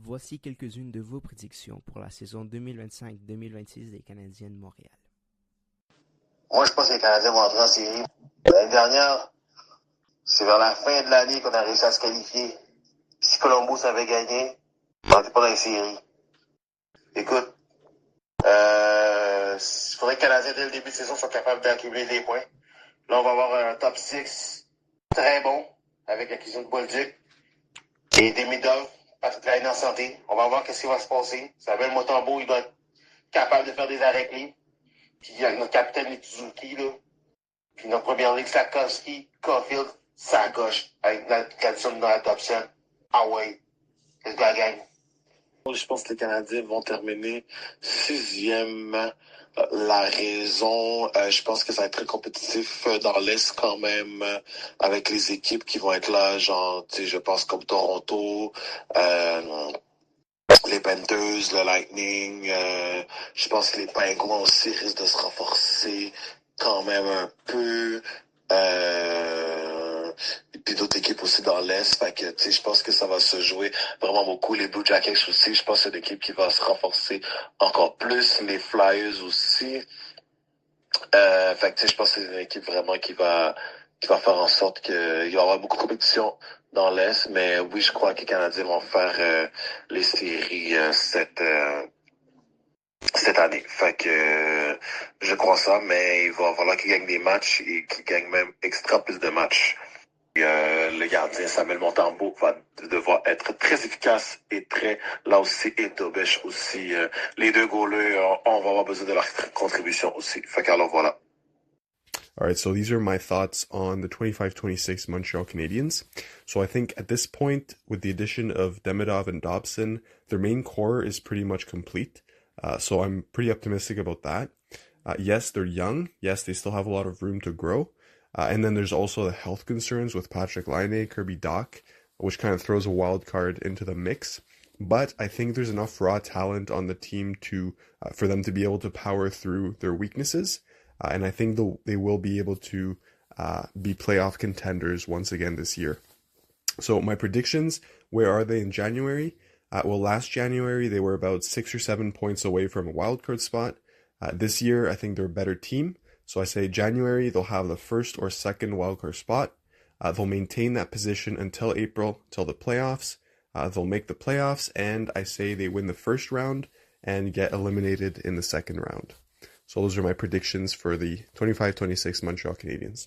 Voici quelques-unes de vos prédictions pour la saison 2025-2026 des Canadiens de Montréal. Moi, je pense que les Canadiens vont entrer en série. L'année dernière, c'est vers la fin de l'année qu'on a réussi à se qualifier. Si Columbus avait gagné, on n'était pas dans les séries. Écoute, il faudrait que les Canadiens, dès le début de saison, soient capables d'accumuler des points. Là, on va avoir un top 6 très bon, avec l'acquisition de Bolduc et Demidov, Patrick Laine en santé. On va voir qu'est-ce qui va se passer. Samuel Mutombo, il doit être capable de faire des arrêts clés. Puis il y a notre capitaine Suzuki, là. Puis notre première ligue, Slakowski, Caulfield, ça gauche, avec l'addition de Noah Dobson. Ah ouais, let's go gang. Je pense que les Canadiens vont terminer sixième. La raison, je pense que ça va être très compétitif dans l'Est quand même, avec les équipes qui vont être là, genre, tu sais, je pense comme Toronto, les Panthers, le Lightning, je pense que les Penguins aussi risquent de se renforcer quand même un peu. Et puis d'autres équipes aussi dans l'Est. Fait que, tu sais, je pense que ça va se jouer vraiment beaucoup. Les Blue Jackets aussi, je pense que c'est une équipe qui va se renforcer encore plus. Les Flyers aussi. Fait que, tu sais, je pense que c'est une équipe vraiment qui va faire en sorte qu'il va y avoir beaucoup de compétition dans l'Est. Mais oui, je crois que les Canadiens vont faire les séries cette année. Fait que je crois ça, mais il va falloir qu'ils gagnent des matchs et qu'ils gagnent même extra plus de matchs. Et, le gardien Samuel Montembeault va devoir être très efficace et très, là aussi, et Dobesch aussi. Les deux goalers, on va avoir besoin de leur contribution aussi. Fait qu'alors voilà. All right, so these are my thoughts on the 25-26 Montreal Canadiens. So I think at this point, with the addition of Demidov and Dobson, their main core is pretty much complete. So I'm pretty optimistic about that. Yes, they're young. Yes, they still have a lot of room to grow. And then there's also the health concerns with Patrick Laine, Kirby Dach, which kind of throws a wild card into the mix. But I think there's enough raw talent on the team to for them to be able to power through their weaknesses. And I think they will be able to be playoff contenders once again this year. So my predictions, where are they in January? Well, last January, they were about 6 or 7 points away from a wildcard spot. This year, I think they're a better team. So I say January, they'll have the first or second wildcard spot. They'll maintain that position until April, till the playoffs. They'll make the playoffs, and I say they win the first round and get eliminated in the second round. So those are my predictions for the 25-26 Montreal Canadiens.